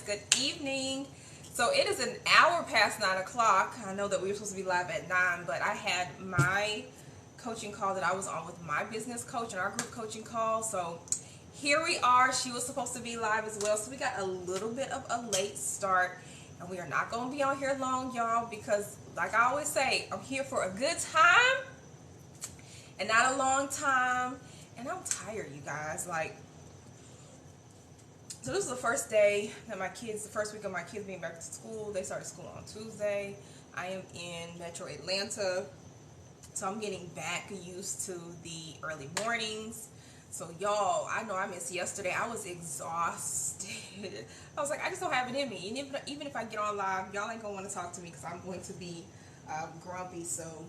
Good evening. So it is an hour past 9 o'clock. I know that we were supposed to be live at 9, but I had my coaching call that I was on with my business coach and our group coaching call. So here we are. She was supposed to be live as well. So we got a little bit of a late start. And we are not going to be on here long, y'all, because like I always say, I'm here for a good time and not a long time. And I'm tired, you guys. So this is the first day that the first week of my kids being back to school. They started school on Tuesday. I am in Metro Atlanta. So I'm getting back used to the early mornings. So y'all, I know I missed yesterday. I was exhausted. I was like, I just don't have it in me. And even if I get on live, y'all ain't gonna want to talk to me because I'm going to be grumpy. So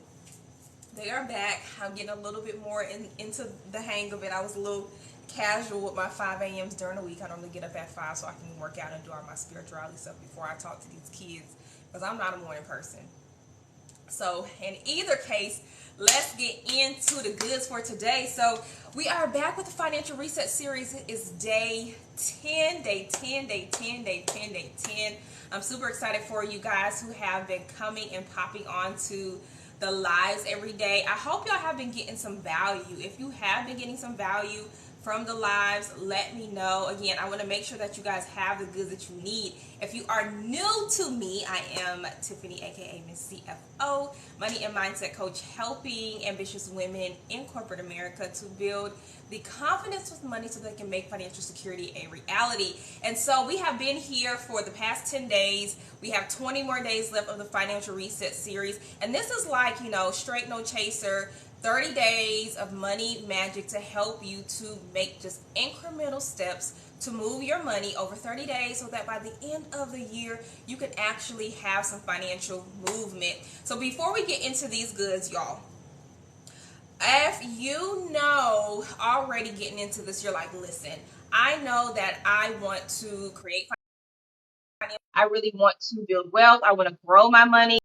they are back. I'm getting a little bit more into the hang of it. I was a little casual with my 5 a.m.s during the week. I normally get up at 5 so I can work out and do all my spirituality stuff before I talk to these kids because I'm not a morning person. So in either case, let's get into the goods for today. So we are back with the Financial Reset Series. It is day 10. I'm super excited for you guys who have been coming and popping on to the lives every day. I hope y'all have been getting some value. If you have been getting some value from the lives, let me know. Again, I want to make sure that you guys have the goods that you need. If you are new to me, I am Tiffany, aka Miss CFO, money and mindset coach, helping ambitious women in corporate America to build the confidence with money so they can make financial security a reality. And so we have been here for the past 10 days. We have 20 more days left of the Financial Reset Series. And this is like, straight no chaser, 30 days of money magic to help you to make just incremental steps to move your money over 30 days so that by the end of the year, you can actually have some financial movement. So before we get into these goods, y'all, if you know already getting into this, you're like, listen, I know that I want to create finance. I really want to build wealth. I want to grow my money.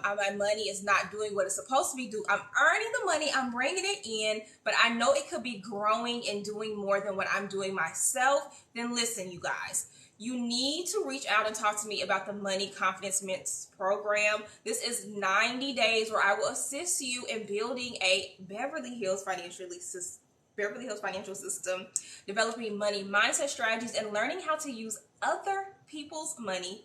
My money is not doing what it's supposed to be doing. I'm earning the money, I'm bringing it in, but I know it could be growing and doing more than what I'm doing myself. Then listen, you guys, you need to reach out and talk to me about the Money Confidence Mints program. This is 90 days where I will assist you in building a Beverly Hills financial system, developing money mindset strategies, and learning how to use other people's money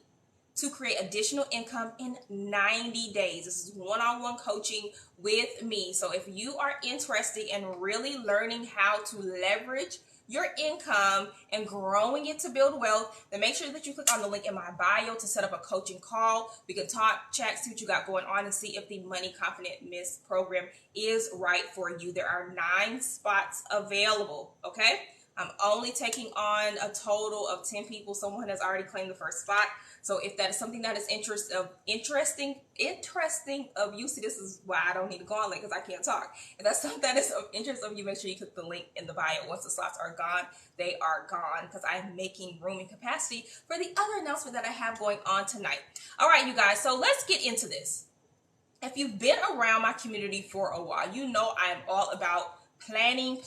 to create additional income in 90 days. This is one-on-one coaching with me. So if you are interested in really learning how to leverage your income and growing it to build wealth, then make sure that you click on the link in my bio to set up a coaching call. We can talk, chat, see what you got going on, and see if the Money Confident Miss program is right for you. There are 9 spots available, okay? I'm only taking on a total of 10 people. Someone has already claimed the first spot. So if that is something that is interesting of you, see, this is why I don't need to go on late because I can't talk. If that's something that is of interest of you, make sure you click the link in the bio. Once the slots are gone, they are gone because I'm making room and capacity for the other announcement that I have going on tonight. All right, you guys, so let's get into this. If you've been around my community for a while, you know I am all about planning.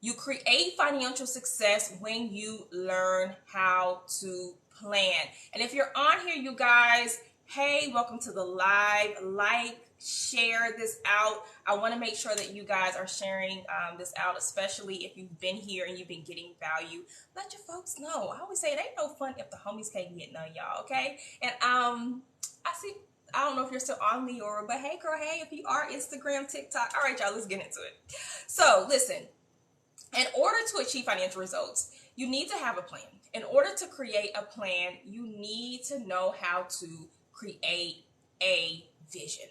You create financial success when you learn how to plan. And if you're on here, you guys, hey, welcome to the live. Like, share this out. I want to make sure that you guys are sharing this out, especially if you've been here and you've been getting value. Let your folks know. I always say it ain't no fun if the homies can't get none, y'all, okay? And I don't know if you're still on Leora, but hey, girl, hey, if you are, Instagram, TikTok. All right, y'all, let's get into it. So, listen, in order to achieve financial results, you need to have a plan. In order to create a plan, you need to know how to create a vision.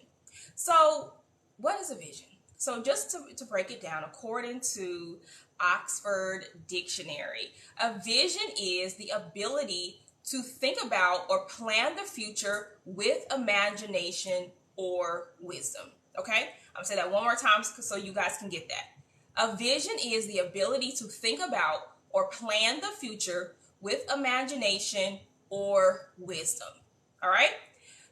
So, what is a vision? So, just to break it down, according to Oxford Dictionary, a vision is the ability to think about or plan the future with imagination or wisdom. Okay? I'm going to say that one more time so you guys can get that. A vision is the ability to think about or plan the future with imagination or wisdom. All right?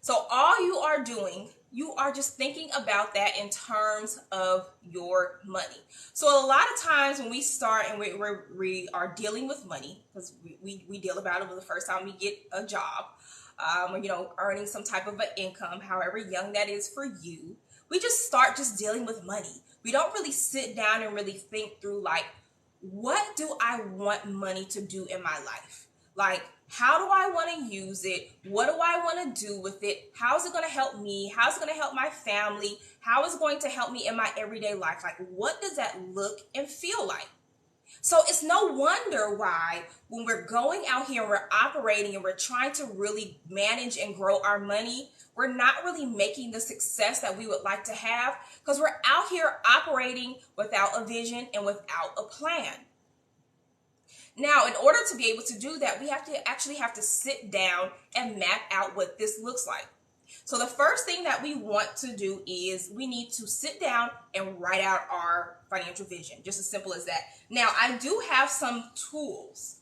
So all you are doing you are just thinking about that in terms of your money. So a lot of times when we start and we are dealing with money, because we deal about it for the first time we get a job, or, you know, earning some type of an income, however young that is for you, we just start just dealing with money. We don't really sit down and really think through, like, what do I want money to do in my life? Like, how do I want to use it? What do I want to do with it? How is it going to help me? How is it going to help my family? How is it going to help me in my everyday life? Like, what does that look and feel like? So it's no wonder why when we're going out here and we're operating and we're trying to really manage and grow our money, we're not really making the success that we would like to have, because we're out here operating without a vision and without a plan. Now, in order to be able to do that, we have to sit down and map out what this looks like. So the first thing that we want to do is we need to sit down and write out our financial vision, just as simple as that. Now, I do have some tools.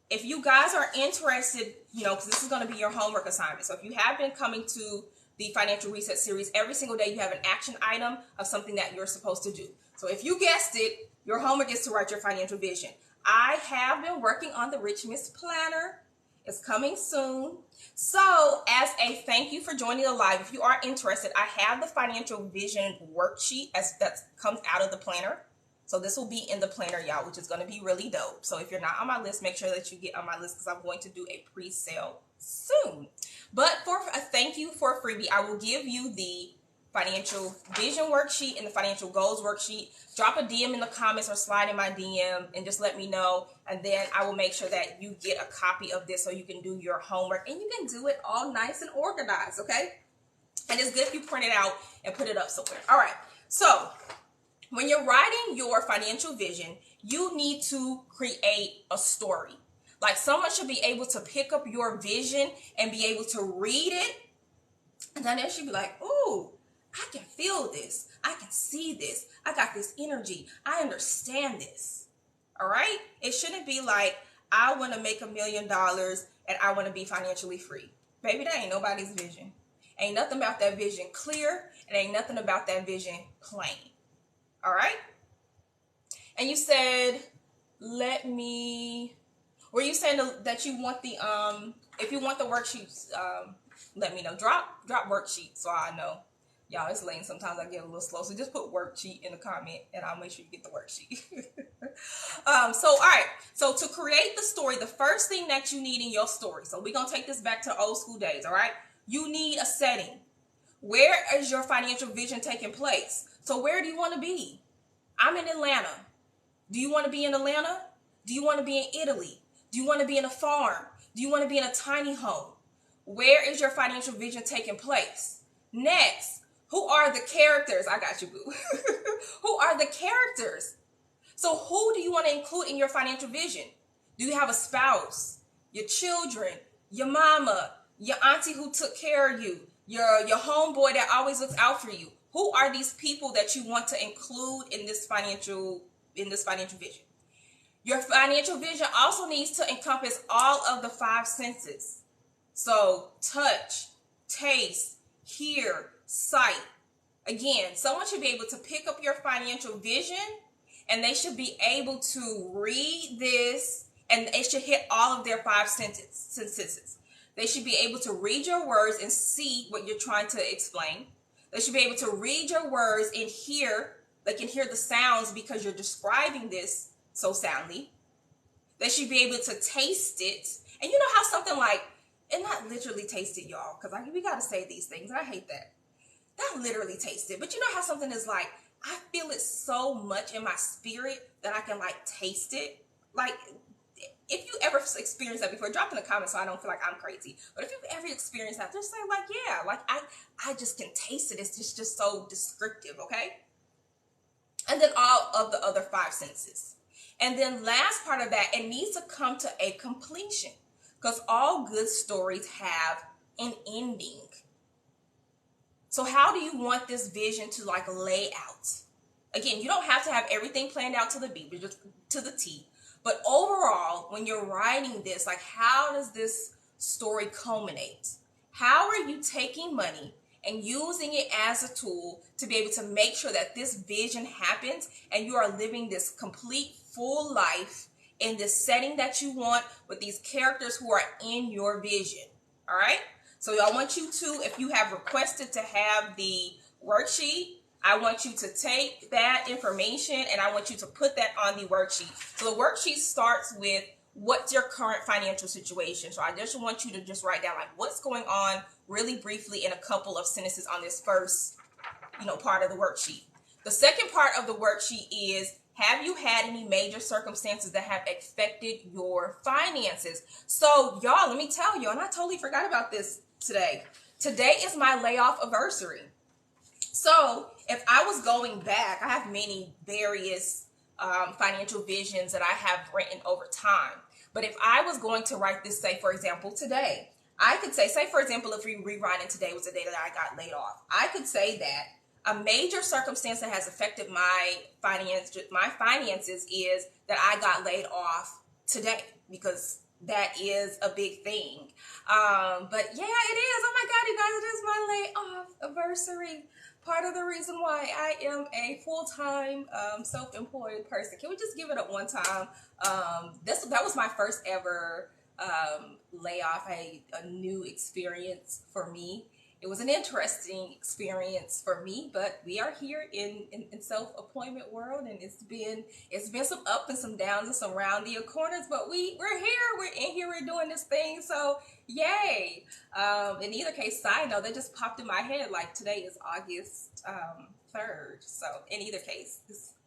If you guys are interested, you know, because this is going to be your homework assignment. So if you have been coming to the Financial Reset series, every single day you have an action item of something that you're supposed to do. So if you guessed it, your homework is to write your financial vision. I have been working on the Rich Miss Planner. It's coming soon. So as a thank you for joining the live, if you are interested, I have the financial vision worksheet that comes out of the planner. So this will be in the planner, y'all, which is going to be really dope. So if you're not on my list, make sure that you get on my list, because I'm going to do a pre-sale soon. But for a thank you for a freebie, I will give you the financial vision worksheet and the financial goals worksheet. Drop a DM in the comments or slide in my DM and just let me know, and then I will make sure that you get a copy of this so you can do your homework and you can do it all nice and organized, okay? And it's good if you print it out and put it up somewhere. All right, so when you're writing your financial vision, you need to create a story. Like, someone should be able to pick up your vision and be able to read it, and then they should be like, ooh, I can feel this. I can see this. I got this energy. I understand this. All right? It shouldn't be like, I want to make $1 million and I want to be financially free. Baby, that ain't nobody's vision. Ain't nothing about that vision clear, and ain't nothing about that vision plain. All right? And you said, were you saying that you want the, if you want the worksheets, let me know. Drop worksheet so I know. Y'all, it's late. Sometimes I get a little slow. So just put worksheet in the comment and I'll make sure you get the worksheet. All right. So to create the story, the first thing that you need in your story. So we're going to take this back to old school days. All right. You need a setting. Where is your financial vision taking place? So where do you want to be? I'm in Atlanta. Do you want to be in Atlanta? Do you want to be in Italy? Do you want to be in a farm? Do you want to be in a tiny home? Where is your financial vision taking place? Next, who are the characters? I got you, boo. Who are the characters? So who do you want to include in your financial vision? Do you have a spouse, your children, your mama, your auntie who took care of you, your homeboy that always looks out for you? Who are these people that you want to include in this financial vision? Your financial vision also needs to encompass all of the 5 senses. So touch, taste, hear, sight. Again, someone should be able to pick up your financial vision and they should be able to read this, and it should hit all of their 5 senses. They should be able to read your words and see what you're trying to explain. They should be able to read your words and hear. They can hear the sounds because you're describing this so soundly. They should be able to taste it. And you know how something like, and not literally taste it, y'all, because we got to say these things. I hate that. Not literally taste it. But you know how something is like, I feel it so much in my spirit that I can like taste it. Like, if you ever experienced that before, drop in the comments so I don't feel like I'm crazy. But if you've ever experienced that, just say like, yeah, like I just can taste it. It's just so descriptive, okay? And then all of the other 5 senses. And then last part of that, it needs to come to a completion, because all good stories have an ending. So how do you want this vision to like lay out? Again, you don't have to have everything planned out to the beat, just to the T. But overall, when you're writing this, like, how does this story culminate? How are you taking money and using it as a tool to be able to make sure that this vision happens and you are living this complete full life in this setting that you want with these characters who are in your vision. All right? So I want you to, if you have requested to have the worksheet, I want you to take that information and I want you to put that on the worksheet. So the worksheet starts with what's your current financial situation. So I just want you to just write down like what's going on really briefly in a couple of sentences on this first, part of the worksheet. The second part of the worksheet is, have you had any major circumstances that have affected your finances? So y'all, let me tell you, and I totally forgot about this today. Today is my layoff anniversary. So if I was going back, I have many various financial visions that I have written over time. But if I was going to write this, say, for example, today, I could say, for example, if we rewrite it, today was the day that I got laid off. I could say that a major circumstance that has affected my finances is that I got laid off today, because that is a big thing. But yeah, it is. Oh my God, you guys, it is my layoff anniversary. Part of the reason why I am a full-time self-employed person. Can we just give it up one time? That was my first ever layoff, a new experience for me. It was an interesting experience for me, but we are here in self-employment world, and it's been some up and some downs and some roundy corners, but we're here, we're in here, we're doing this thing, so yay. In either case, side note, that just popped in my head, like today is August 3rd, so in either case,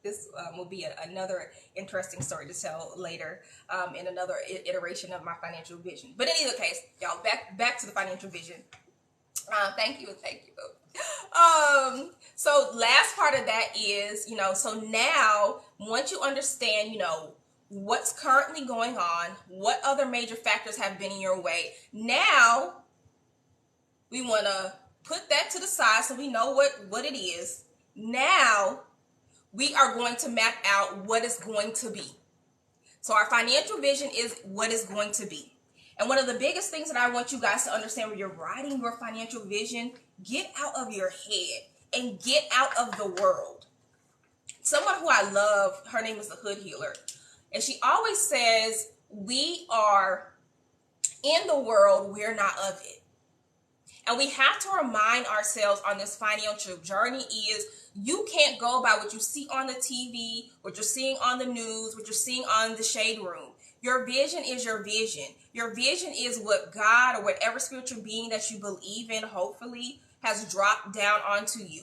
this will be another interesting story to tell later in another iteration of my financial vision. But in either case, y'all, back to the financial vision. Thank you. So last part of that is, so now once you understand, what's currently going on, what other major factors have been in your way, now we want to put that to the side so we know what it is. Now we are going to map out what it's going to be. So our financial vision is what it's going to be. And one of the biggest things that I want you guys to understand when you're writing your financial vision, get out of your head and get out of the world. Someone who I love, her name is the Hood Healer. And she always says, we are in the world, we're not of it. And we have to remind ourselves on this financial journey is you can't go by what you see on the TV, what you're seeing on the news, what you're seeing on the shade room. Your vision is your vision. Your vision is what God or whatever spiritual being that you believe in, hopefully, has dropped down onto you.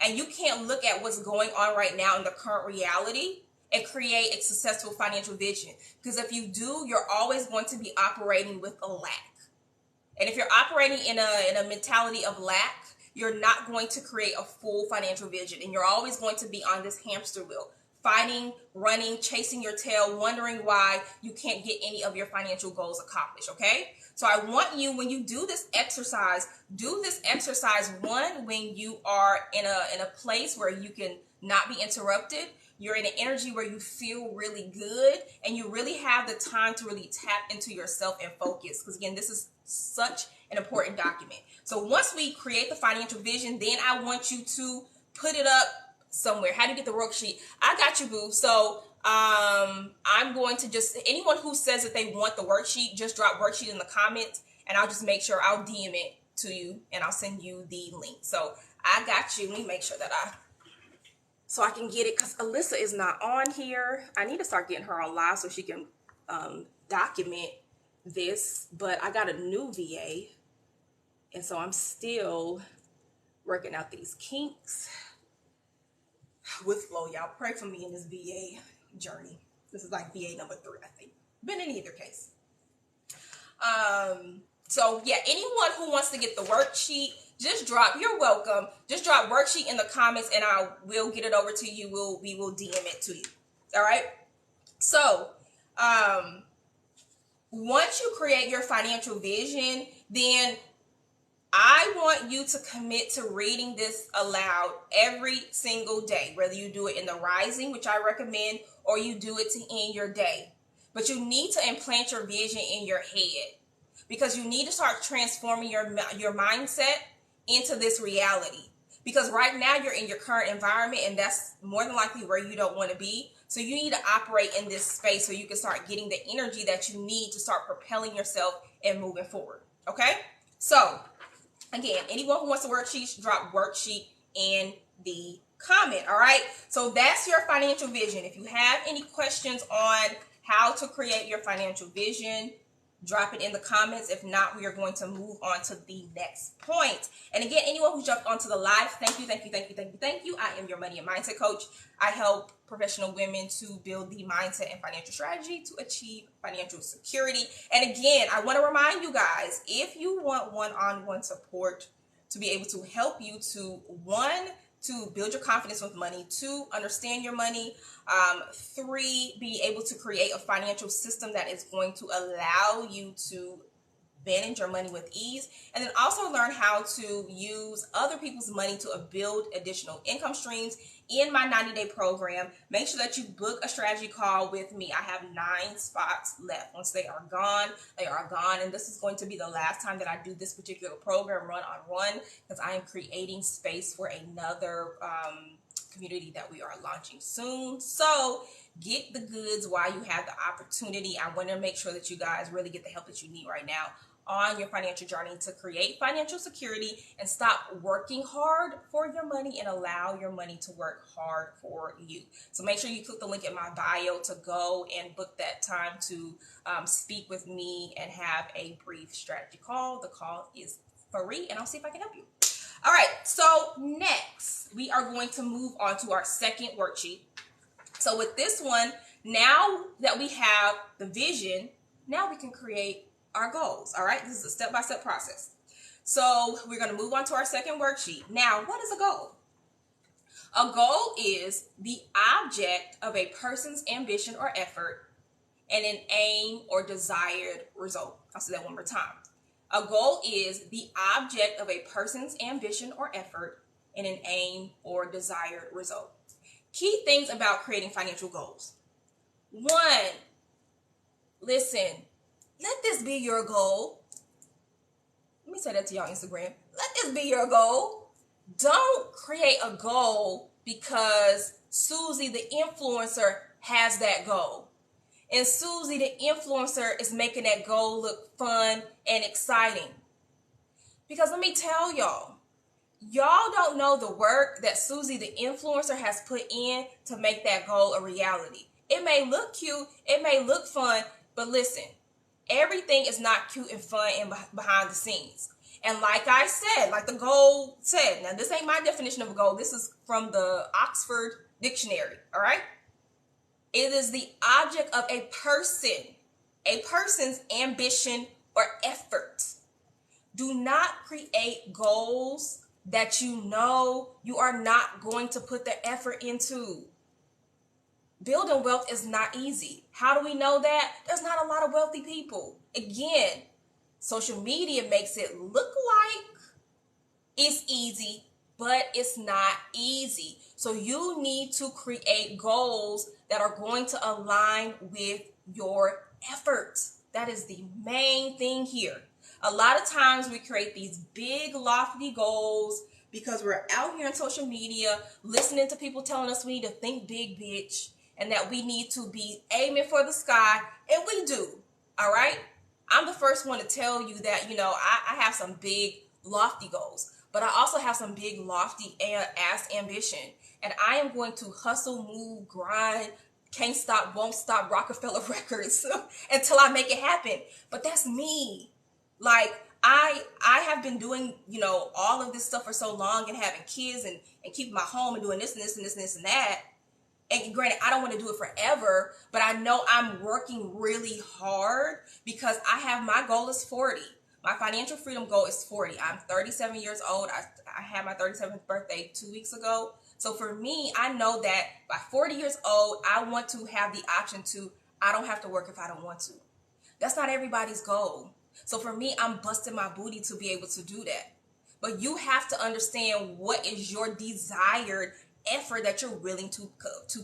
And you can't look at what's going on right now in the current reality and create a successful financial vision. Because if you do, you're always going to be operating with a lack. And if you're operating in a mentality of lack, you're not going to create a full financial vision. And you're always going to be on this hamster wheel, fighting, running, chasing your tail, wondering why you can't get any of your financial goals accomplished, okay? So I want you, when you do this exercise, one, when you are in a place where you can not be interrupted. You're in an energy where you feel really good and you really have the time to really tap into yourself and focus. Because again, this is such an important document. So once we create the financial vision, then I want you to put it up somewhere. How do you get the worksheet? I got you, boo. So I'm going to just, anyone who says that they want the worksheet, just drop worksheet in the comments and I'll just make sure I'll DM it to you and I'll send you the link. So I got you. Let me make sure that so I can get it, because Alyssa is not on here. I need to start getting her on live so she can document this, but I got a new VA and so I'm still working out these kinks with Flo. Y'all pray for me in this VA journey. This is like VA number 3, I think. But in either case. So yeah, anyone who wants to get the worksheet, you're welcome. Just drop worksheet in the comments and I will get it over to you. We will DM it to you. All right. So, once you create your financial vision, then I want you to commit to reading this aloud every single day, whether you do it in the rising, which I recommend, or you do it to end your day. But you need to implant your vision in your head, because you need to start transforming your mindset into this reality. Because right now you're in your current environment, and that's more than likely where you don't want to be. So you need to operate in this space so you can start getting the energy that you need to start propelling yourself and moving forward. Okay? So, again, anyone who wants the worksheet, drop worksheet in the comment. All right? So that's your financial vision. If you have any questions on how to create your financial vision, drop it in the comments. If not, we are going to move on to the next point. And again, anyone who jumped onto the live, thank you, thank you, thank you, thank you, thank you. I am your money and mindset coach. I help professional women to build the mindset and financial strategy to achieve financial security. And again, I want to remind you guys, if you want one-on-one support to be able to help you to, one, to build your confidence with money, 2, understand your money, 3, be able to create a financial system that is going to allow you to manage your money with ease, and then also learn how to use other people's money to build additional income streams in my 90-day program. Make sure that you book a strategy call with me. I have 9 spots left. Once they are gone, they are gone. And this is going to be the last time that I do this particular program run-on-one, because I am creating space for another community that we are launching soon. So get the goods while you have the opportunity. I want to make sure that you guys really get the help that you need right now on your financial journey to create financial security and stop working hard for your money and allow your money to work hard for you. So make sure you click the link in my bio to go and book that time to speak with me and have a brief strategy call. The call is free, and I'll see if I can help you. All right, so next we are going to move on to our second worksheet. So with this one, now that we have the vision, now we can create our goals. All right, this is a step-by-step process. So we're going to move on to our second worksheet. Now, what is a goal? A goal is the object of a person's ambition or effort and an aim or desired result. I'll say that one more time. A goal is the object of a person's ambition or effort and an aim or desired result. Key things about creating financial goals. 1, listen, let this be your goal. Let me say that to y'all Instagram. Let this be your goal. Don't create a goal because Susie the influencer has that goal. And Susie the influencer is making that goal look fun and exciting. Because let me tell y'all don't know the work that Susie the influencer has put in to make that goal a reality. It may look cute, it may look fun, but listen, everything is not cute and fun and behind the scenes. And like I said, like the goal said, now this ain't my definition of a goal. This is from the Oxford Dictionary, all right? It is the object of a person's ambition or effort. Do not create goals that you know you are not going to put the effort into. Building wealth is not easy. How do we know that? There's not a lot of wealthy people. Again, social media makes it look like it's easy, but it's not easy. So you need to create goals that are going to align with your efforts. That is the main thing here. A lot of times we create these big, lofty goals because we're out here on social media listening to people telling us we need to think big, bitch, and that we need to be aiming for the sky, and we do, all right? I'm the first one to tell you that, I have some big, lofty goals, but I also have some big, lofty ass ambition, and I am going to hustle, move, grind, can't stop, won't stop, Rockefeller Records until I make it happen. But that's me. Like, I have been doing, all of this stuff for so long and having kids and keeping my home and doing this and this and this and this and that. And granted, I don't want to do it forever, but I know I'm working really hard because my goal is 40. My financial freedom goal is 40. I'm 37 years old. I had my 37th birthday 2 weeks ago. So for me, I know that by 40 years old, I want to have the option I don't have to work if I don't want to. That's not everybody's goal. So for me, I'm busting my booty to be able to do that. But you have to understand what is your desired effort that you're willing to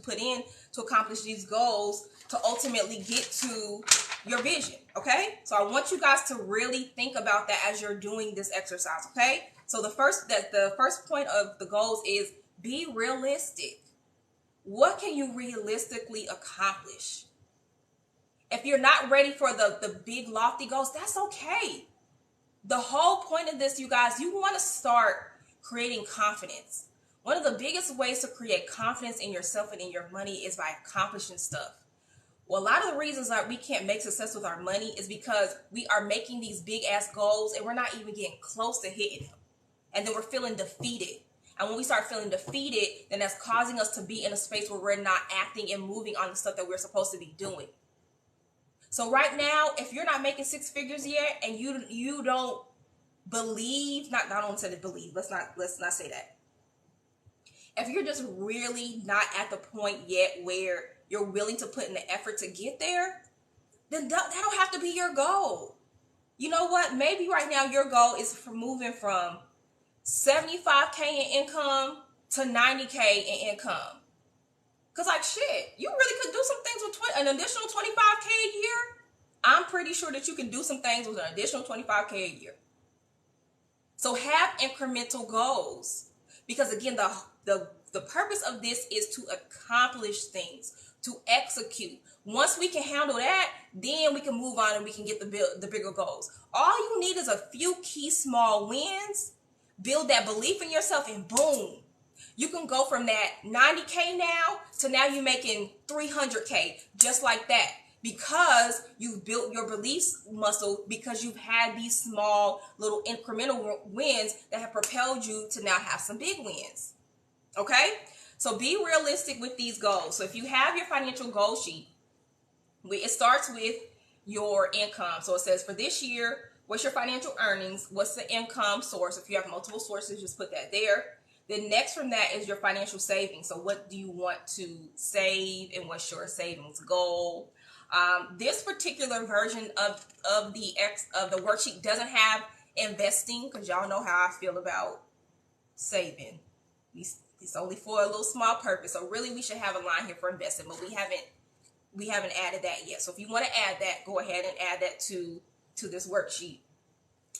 put in to accomplish these goals to ultimately get to your vision, okay? So I want you guys to really think about that as you're doing this exercise, okay? So the first point of the goals is be realistic. What can you realistically accomplish? If you're not ready for the big lofty goals, that's okay. The whole point of this, you guys, you want to start creating confidence. One of the biggest ways to create confidence in yourself and in your money is by accomplishing stuff. Well, a lot of the reasons that we can't make success with our money is because we are making these big ass goals and we're not even getting close to hitting them. And then we're feeling defeated. And when we start feeling defeated, then that's causing us to be in a space where we're not acting and moving on the stuff that we're supposed to be doing. So right now, if you're not making six figures yet and you don't believe, not I don't say to believe, let's not say that. If you're just really not at the point yet where you're willing to put in the effort to get there, then that don't have to be your goal. You know what? Maybe right now your goal is for moving from 75K in income to 90K in income. Because like shit, you really could do some things with an additional 25K a year. I'm pretty sure that you can do some things with an additional 25K a year. So have incremental goals. Because again, the purpose of this is to accomplish things, to execute. Once we can handle that, then we can move on and we can get the bigger goals. All you need is a few key small wins, build that belief in yourself, and boom. You can go from that 90K now to now you're making 300K just like that, because you've built your beliefs muscle, because you've had these small little incremental wins that have propelled you to now have some big wins. Okay? So be realistic with these goals. So if you have your financial goal sheet, it starts with your income. So it says for this year, what's your financial earnings? What's the income source? If you have multiple sources, just put that there. Then next from that is your financial savings. So what do you want to save and what's your savings goal? This particular version of the worksheet doesn't have investing, because y'all know how I feel about saving. It's only for a little small purpose. So really we should have a line here for investing, but we haven't added that yet. So if you want to add that, go ahead and add that to this worksheet.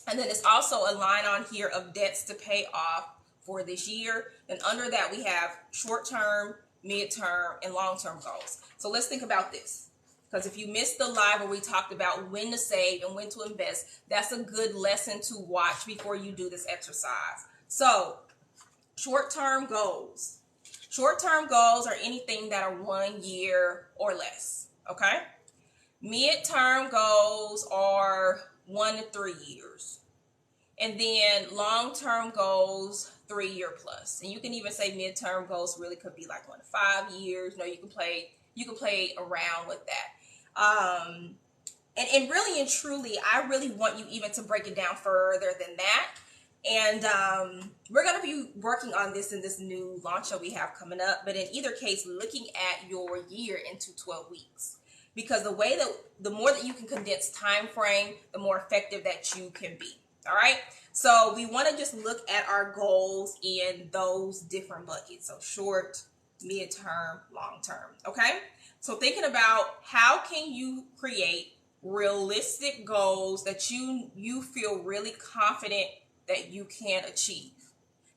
And then there's also a line on here of debts to pay off for this year. And under that we have short-term, mid-term, and long-term goals. So let's think about this. Because if you missed the live where we talked about when to save and when to invest, that's a good lesson to watch before you do this exercise. So short-term goals. Short-term goals are anything that are 1 year or less, okay? Mid-term goals are 1 to 3 years. And then long-term goals, 3 year plus. And you can even say mid-term goals really could be like 1 to 5 years. You know, you can play around with that. And really and truly, I really want you even to break it down further than that. And we're going to be working on this in this new launch that we have coming up. But in either case, looking at your year into 12 weeks. Because the more that you can condense time frame, the more effective that you can be. All right. So we want to just look at our goals in those different buckets. So short, mid-term, long-term. Okay. So thinking about how can you create realistic goals that you feel really confident that you can achieve.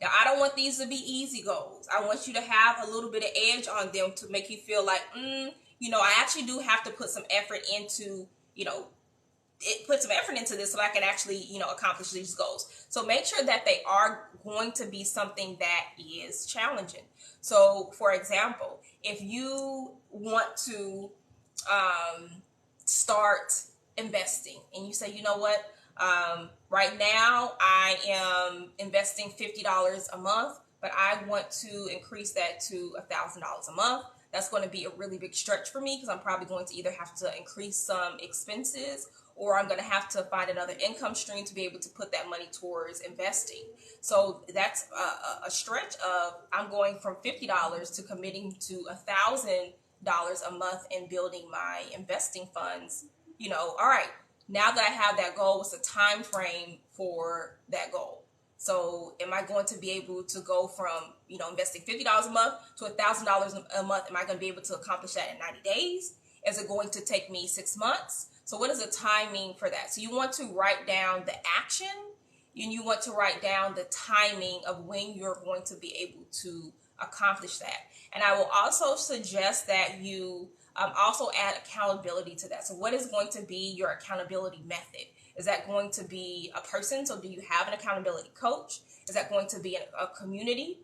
Now, I don't want these to be easy goals. I want you to have a little bit of edge on them to make you feel like, I actually do have to put some effort into, put some effort into this so I can actually, accomplish these goals. So make sure that they are going to be something that is challenging. So for example, if you want to start investing and you say, you know what, right now I am investing $50 a month, but I want to increase that to $1,000 a month. That's going to be a really big stretch for me because I'm probably going to either have to increase some expenses or I'm going to have to find another income stream to be able to put that money towards investing. So that's a stretch of I'm going from $50 to committing to $1,000 a month and building my investing funds. All right, now that I have that goal, what's the time frame for that goal? So am I going to be able to go from, investing $50 a month to $1,000 a month? Am I going to be able to accomplish that in 90 days? Is it going to take me 6 months? So what is the timing for that? So you want to write down the action and you want to write down the timing of when you're going to be able to accomplish that. And I will also suggest that you also add accountability to that. So what is going to be your accountability method? Is that going to be a person? So do you have an accountability coach? Is that going to be a community?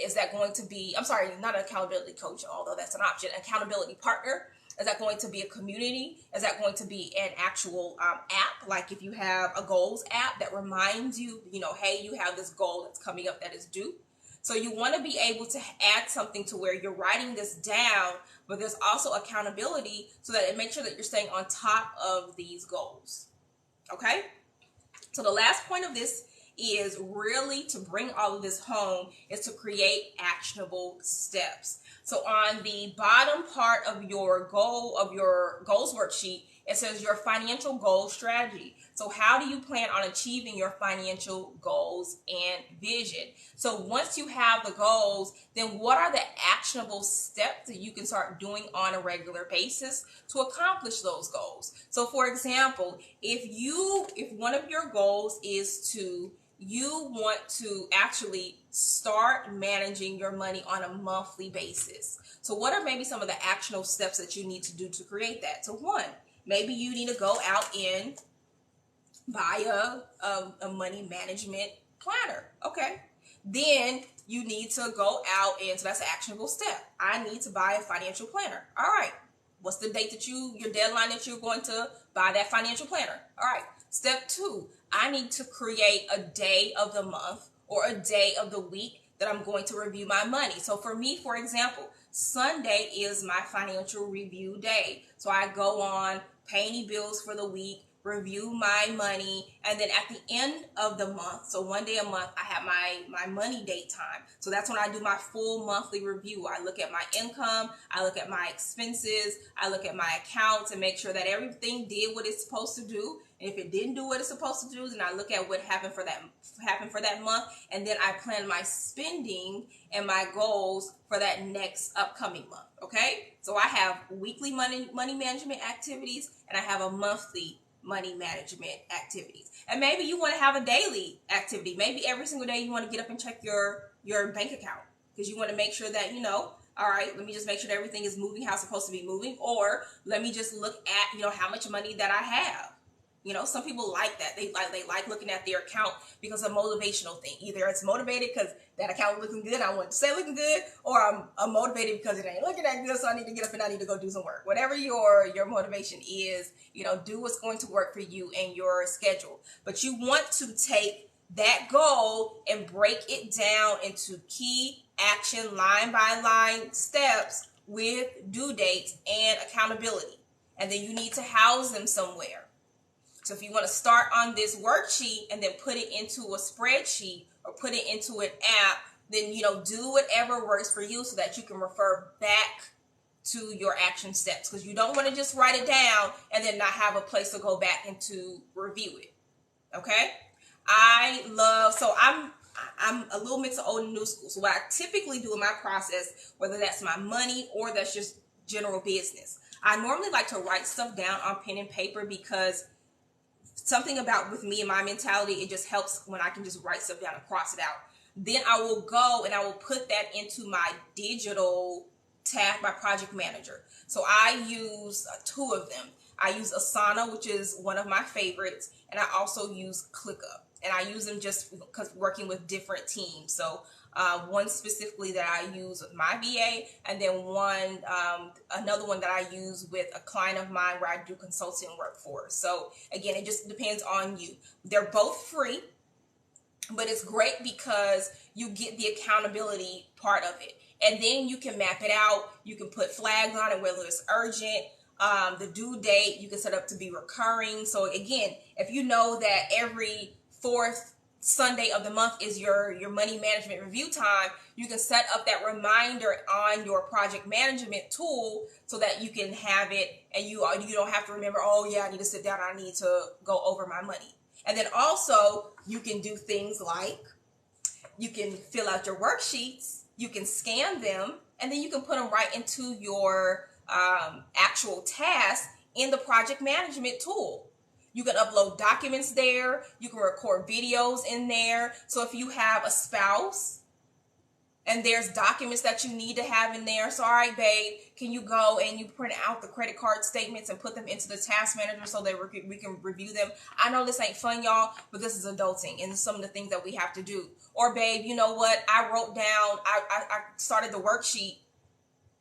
Is that going to be, I'm sorry, not an accountability coach, although that's an option, accountability partner? Is that going to be a community? Is that going to be an actual app? Like if you have a goals app that reminds you, hey, you have this goal that's coming up that is due. So you want to be able to add something to where you're writing this down, but there's also accountability so that it makes sure that you're staying on top of these goals. Okay? So the last point of this is really to bring all of this home is to create actionable steps. So on the bottom part of your goals worksheet, it says your financial goal strategy. So how do you plan on achieving your financial goals and vision? So once you have the goals, then what are the actionable steps that you can start doing on a regular basis to accomplish those goals? So for example, if one of your goals is you want to actually start managing your money on a monthly basis. So what are maybe some of the actionable steps that you need to do to create that? So one, maybe you need to go out and buy a money management planner. Okay. Then you need to go out and, so that's an actionable step. I need to buy a financial planner. All right. What's the date that your deadline that you're going to buy that financial planner? All right. Step two, I need to create a day of the month or a day of the week that I'm going to review my money. So for me, for example, Sunday is my financial review day. So I go on, pay any bills for the week, review my money, and then at the end of the month, so one day a month, I have my money date time. So that's when I do my full monthly review. I look at my income, I look at my expenses, I look at my accounts and make sure that everything did what it's supposed to do. And if it didn't do what it's supposed to do, then I look at what happened for that month, and then I plan my spending and my goals for that next upcoming month. Okay? So I have weekly money management activities, and I have a monthly money management activities. And maybe you want to have a daily activity. Maybe every single day you want to get up and check your bank account because you want to make sure that, all right, let me just make sure that everything is moving how it's supposed to be moving, or let me just look at, how much money that I have. Some people like that. They like looking at their account because of a motivational thing. Either it's motivated because that account looking good, I want to say looking good, or I'm motivated because it ain't looking that good, so I need to get up and I need to go do some work. Whatever your motivation is, do what's going to work for you and your schedule. But you want to take that goal and break it down into key action line by line steps with due dates and accountability. And then you need to house them somewhere. So if you want to start on this worksheet and then put it into a spreadsheet or put it into an app, then, do whatever works for you so that you can refer back to your action steps, because you don't want to just write it down and then not have a place to go back and to review it. Okay? So I'm a little mix of old and new school. So what I typically do in my process, whether that's my money or that's just general business, I normally like to write stuff down on pen and paper because something about with me and my mentality, it just helps when I can just write stuff down and cross it out. Then I will go and I will put that into my digital tab, my project manager. So I use two of them. I use Asana, which is one of my favorites, and I also use ClickUp. And I use them just because working with different teams. So one specifically that I use with my VA, and then another one that I use with a client of mine where I do consulting work for. So again, it just depends on you. They're both free, but it's great because you get the accountability part of it. And then you can map it out. You can put flags on it, whether it's urgent. The due date, you can set up to be recurring. So again, if you know that every fourth Sunday of the month is your money management review time, you can set up that reminder on your project management tool so that you can have it and you don't have to remember, oh yeah, I need to sit down, I need to go over my money. And then also you can do things like you can fill out your worksheets, you can scan them, and then you can put them right into your actual task in the project management tool. You can upload documents there. You can record videos in there. So if you have a spouse and there's documents that you need to have in there, so all right, babe, can you go and you print out the credit card statements and put them into the task manager so that we can review them? I know this ain't fun, y'all, but this is adulting and some of the things that we have to do. Or, babe, you know what? I wrote down, I started the worksheet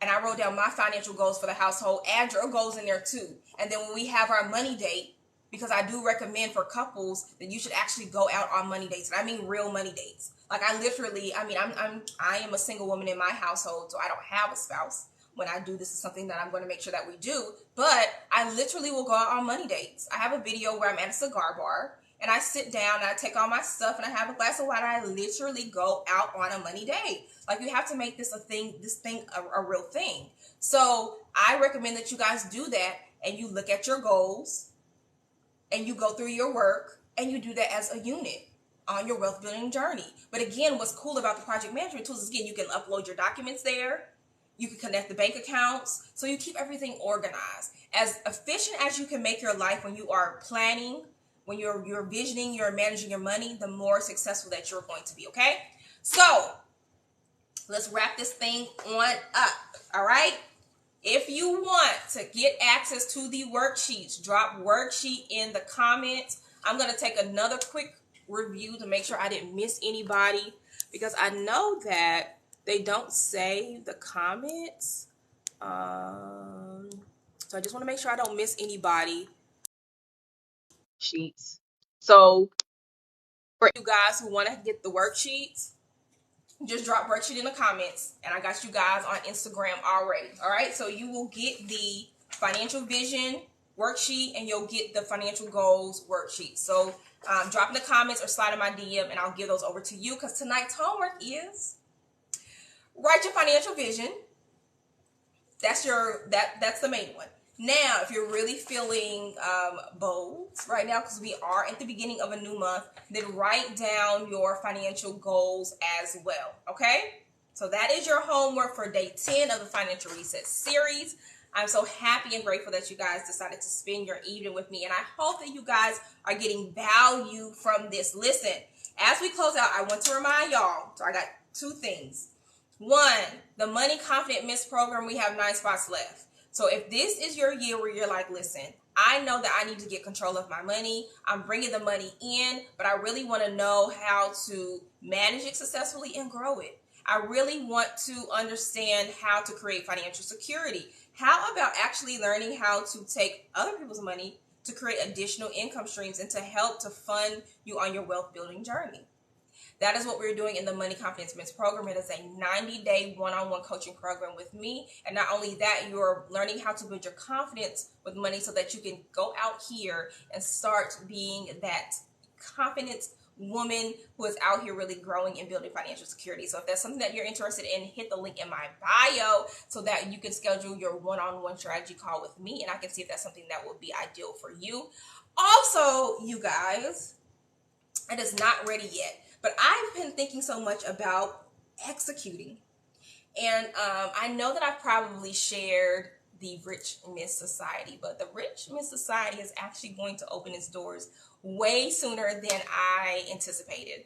and I wrote down my financial goals for the household. Add your goals in there too. And then when we have our money date, because I do recommend for couples that you should actually go out on money dates. And I mean real money dates. Like I am a single woman in my household, so I don't have a spouse. When I do, this is something that I'm going to make sure that we do. But I literally will go out on money dates. I have a video where I'm at a cigar bar and I sit down and I take all my stuff and I have a glass of wine and I literally go out on a money date. Like you have to make this a real thing. So I recommend that you guys do that and you look at your goals and you go through your work and you do that as a unit on your wealth building journey. But again, what's cool about the project management tools is, again, you can upload your documents there. You can connect the bank accounts. So you keep everything organized. As efficient as you can make your life when you are planning, when you're visioning, you're managing your money, the more successful that you're going to be, okay? So let's wrap this thing on up, all right? If you want to get access to the worksheets, drop worksheet in the comments. I'm going to take another quick review to make sure I didn't miss anybody, because I know that they don't save the comments. So I just want to make sure I don't miss anybody. Sheets. So for you guys who want to get the worksheets, just drop worksheet in the comments, and I got you guys on Instagram already. All right, so you will get the financial vision worksheet and you'll get the financial goals worksheet. So drop in the comments or slide in my DM and I'll give those over to you, because tonight's homework is write your financial vision. That's the main one. Now, if you're really feeling bold right now, because we are at the beginning of a new month, then write down your financial goals as well, okay? So that is your homework for day 10 of the Financial Reset series. I'm so happy and grateful that you guys decided to spend your evening with me, and I hope that you guys are getting value from this. Listen, as we close out, I want to remind y'all, so I got 2 things. 1, the Money Confident Miss program, we have 9 spots left. So if this is your year where you're like, listen, I know that I need to get control of my money. I'm bringing the money in, but I really want to know how to manage it successfully and grow it. I really want to understand how to create financial security. How about actually learning how to take other people's money to create additional income streams and to help to fund you on your wealth building journey? That is what we're doing in the Money Confidence Men's program. It is a 90-day one-on-one coaching program with me. And not only that, you're learning how to build your confidence with money so that you can go out here and start being that confident woman who is out here really growing and building financial security. So if that's something that you're interested in, hit the link in my bio so that you can schedule your one-on-one strategy call with me, and I can see if that's something that would be ideal for you. Also, you guys, it is not ready yet, but I've been thinking so much about executing. And I know that I've probably shared the Rich Miss Society, but the Rich Miss Society is actually going to open its doors way sooner than I anticipated.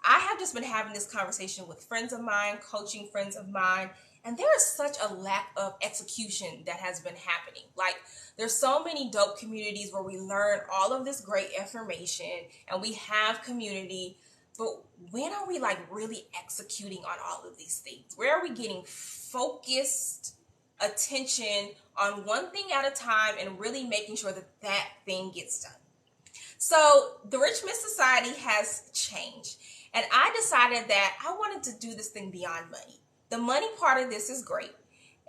I have just been having this conversation with friends of mine, coaching friends of mine, and there is such a lack of execution that has been happening. Like, there's so many dope communities where we learn all of this great information and we have community, but when are we like really executing on all of these things? Where are we getting focused attention on one thing at a time and really making sure that that thing gets done? So the Rich Miss Society has changed, and I decided that I wanted to do this thing beyond money. The money part of this is great,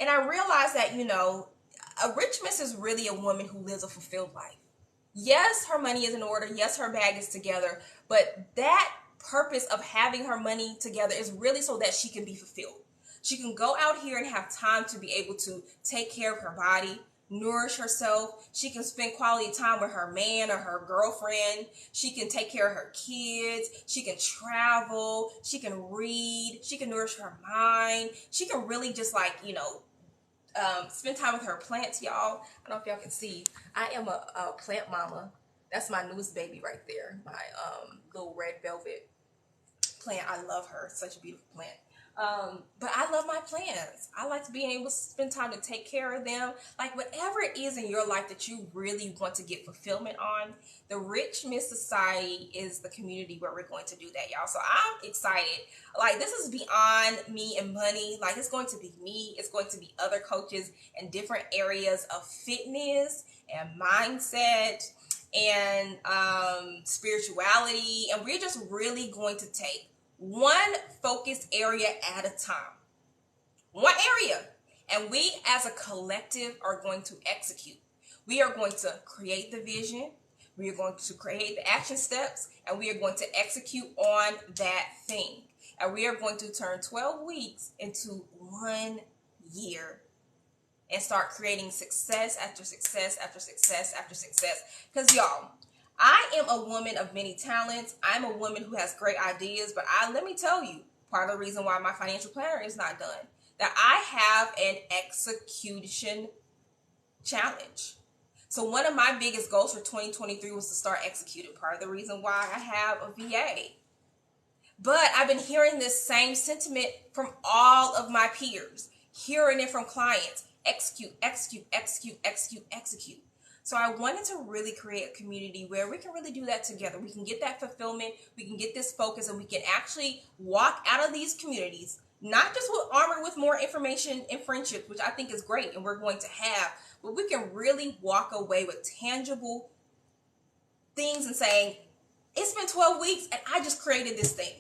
and I realized that, a rich miss is really a woman who lives a fulfilled life. Yes, her money is in order. Yes, her bag is together, but that purpose of having her money together is really so that she can be fulfilled. She can go out here and have time to be able to take care of her body, nourish herself. She can spend quality time with her man or her girlfriend. She can take care of her kids. She can travel. She can read. She can nourish her mind. She can really just spend time with her plants, y'all. I don't know if y'all can see. I am a plant mama. That's my newest baby right there. My little red velvet plant. I love her. Such a beautiful plant. But I love my plants. I like to be able to spend time to take care of them. Like whatever it is in your life that you really want to get fulfillment on, the Rich Miss Society is the community where we're going to do that, y'all. So I'm excited. Like this is beyond me and money. Like it's going to be me. It's going to be other coaches in different areas of fitness and mindset and spirituality. And we're just really going to take one focused area at a time. One area. And we as a collective are going to execute. We are going to create the vision. We are going to create the action steps. And we are going to execute on that thing. And we are going to turn 12 weeks into 1 year. And start creating success after success after success after success. Because y'all, I am a woman of many talents. I'm a woman who has great ideas, but let me tell you, part of the reason why my financial planner is not done, that I have an execution challenge. So one of my biggest goals for 2023 was to start executing. Part of the reason why I have a VA. But I've been hearing this same sentiment from all of my peers, hearing it from clients. Execute, execute, execute, execute, execute. So I wanted to really create a community where we can really do that together. We can get that fulfillment, we can get this focus, and we can actually walk out of these communities, not just armored with more information and friendships, which I think is great and we're going to have, but we can really walk away with tangible things and saying, it's been 12 weeks and I just created this thing.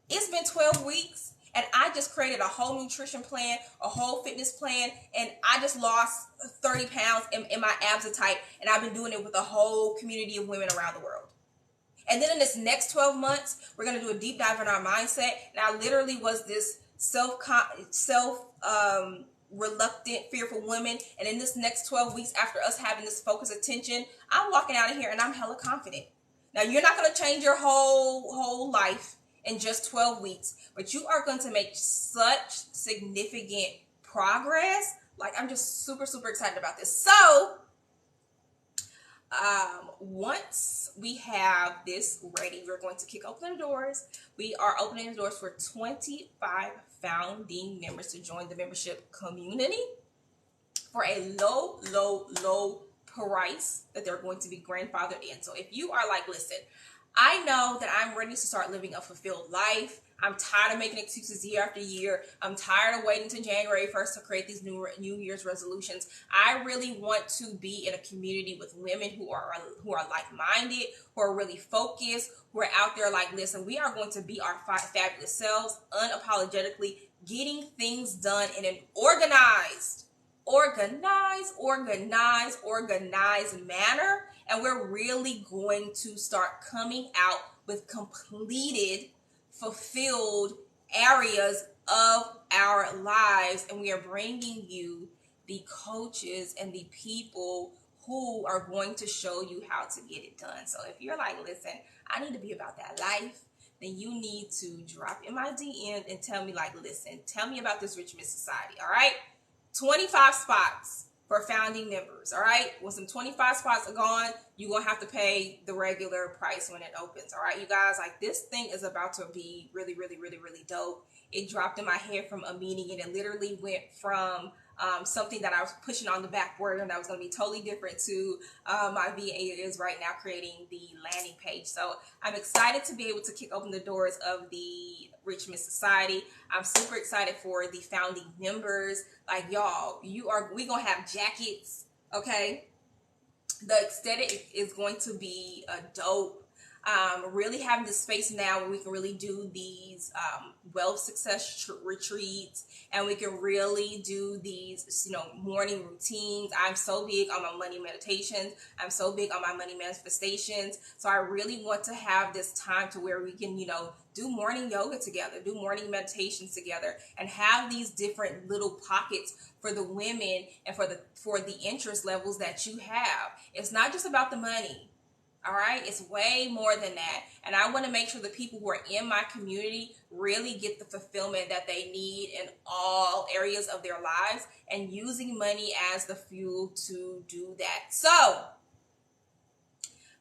It's been 12 weeks. And I just created a whole nutrition plan, a whole fitness plan, and I just lost 30 pounds and my abs are tight. And I've been doing it with a whole community of women around the world. And then in this next 12 months, we're going to do a deep dive in our mindset. And I literally was this reluctant, fearful woman. And in this next 12 weeks, after us having this focused attention, I'm walking out of here and I'm hella confident. Now, you're not going to change your whole life in just 12 weeks, but you are going to make such significant progress. Like, I'm just super, super excited about this. So, once we have this ready, we're going to kick open the doors. We are opening the doors for 25 founding members to join the membership community for a low price that they're going to be grandfathered in. So if you are like, listen, I know that I'm ready to start living a fulfilled life. I'm tired of making excuses year after year. I'm tired of waiting until January 1st to create these New Year's resolutions. I really want to be in a community with women who are like-minded, who are really focused, who are out there like, listen, we are going to be our fabulous selves, unapologetically getting things done in an organized manner. And we're really going to start coming out with completed, fulfilled areas of our lives. And we are bringing you the coaches and the people who are going to show you how to get it done. So if you're like, listen, I need to be about that life, then you need to drop in my DM and tell me, like, listen, tell me about this Rich Miss Society, all right? 25 spots for founding members, all right? When some 25 spots are gone, you're going to have to pay the regular price when it opens, all right, you guys? Like, this thing is about to be really, really, really, really dope. It dropped in my head from a meeting, and it literally went from something that I was pushing on the back burner and that was going to be totally different to my VA is right now creating the landing page. So I'm excited to be able to kick open the doors of the Rich Miss Society. I'm super excited for the founding members. Like, y'all, we gonna have jackets, okay? The aesthetic is going to be dope. Really having this space now where we can really do these wealth success retreats, and we can really do these, morning routines. I'm so big on my money meditations. I'm so big on my money manifestations. So I really want to have this time to where we can, do morning yoga together, do morning meditations together, and have these different little pockets for the women and for the interest levels that you have. It's not just about the money. All right, it's way more than that. And I want to make sure the people who are in my community really get the fulfillment that they need in all areas of their lives, and using money as the fuel to do that. So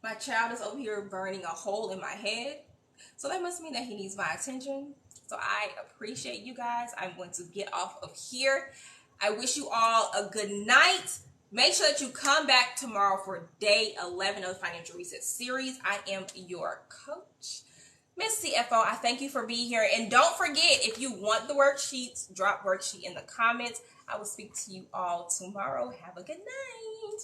My child is over here burning a hole in my head. So that must mean that he needs my attention. So I appreciate you guys. I'm going to get off of here. I wish you all a good night. Make sure that you come back tomorrow for day 11 of the Financial Reset series. I am your coach, Miss CFO. I thank you for being here. And don't forget, if you want the worksheets, drop worksheet in the comments. I will speak to you all tomorrow. Have a good night.